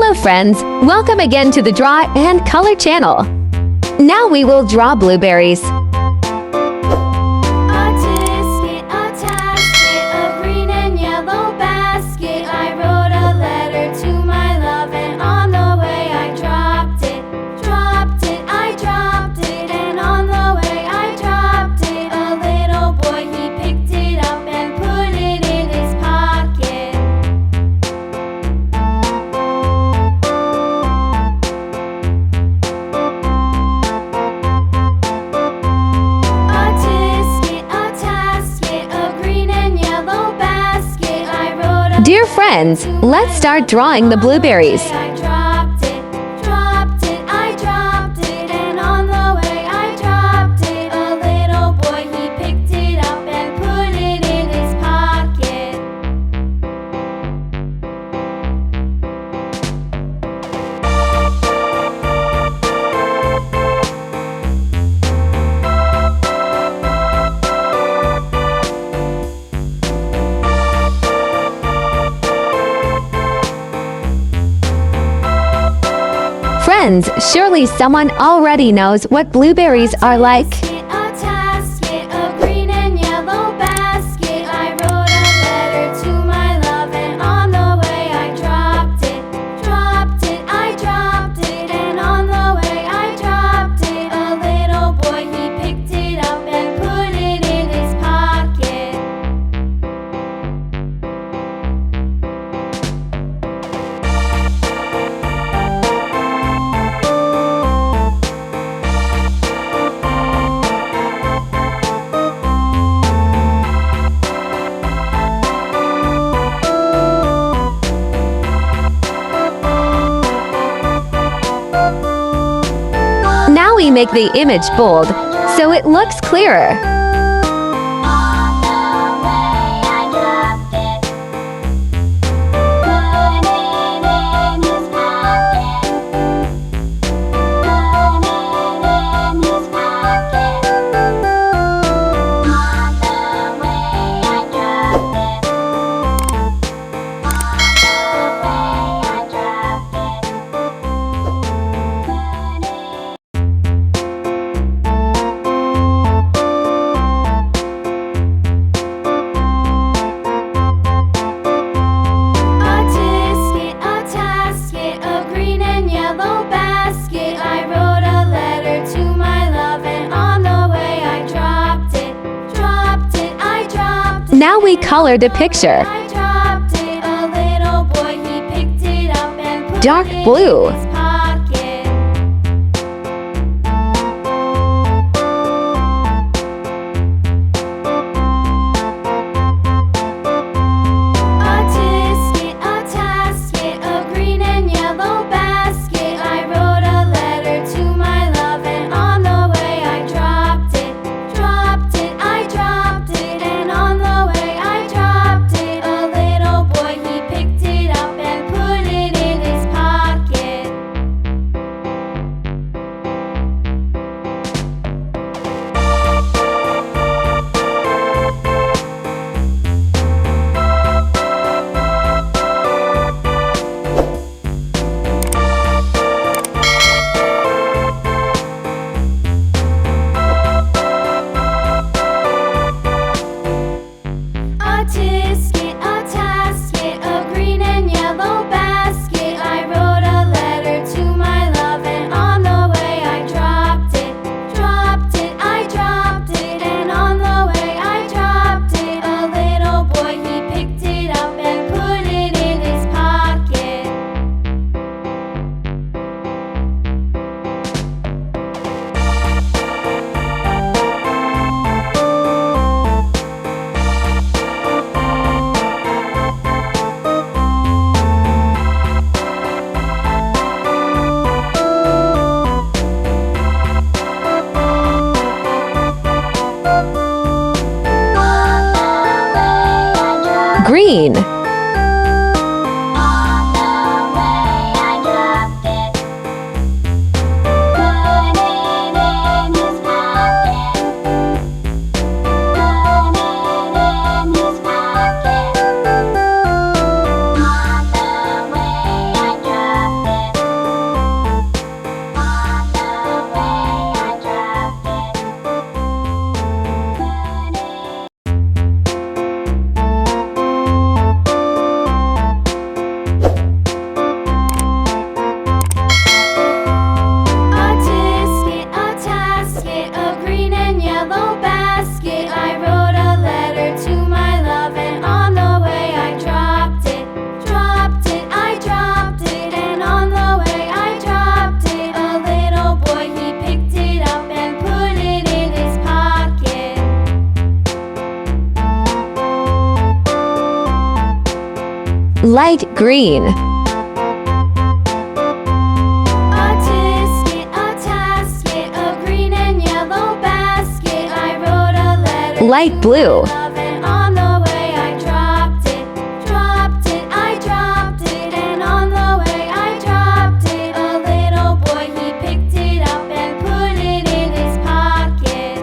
Hello friends, welcome again to the Draw and Color channel. Now we will draw blueberries. Dear friends, let's start drawing the blueberries. Friends, surely someone already knows what blueberries are like. Now we make the image bold, so it looks clearer. Now we color the picture. Dark blue. Green. Light green. A tasket of green and yellow basket. I wrote a letter Light to blue. my love, and on the way I dropped it, I dropped it, and on the way I dropped it. A little boy, he picked it up and put it in his pocket.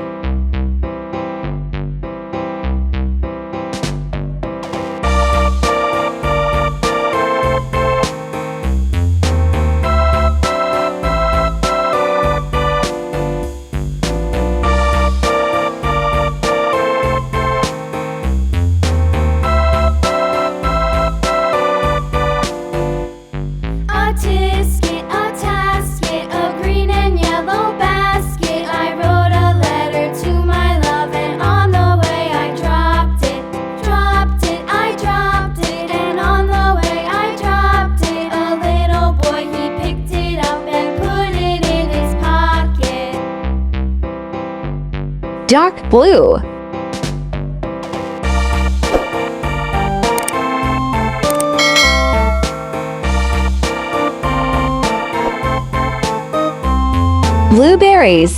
A tasket of green and yellow basket. I wrote a letter to my love, and on the way I dropped it, I dropped it, and on the way I dropped it. A little boy, he picked it up and put it in his pocket. Dark blue. Blueberries.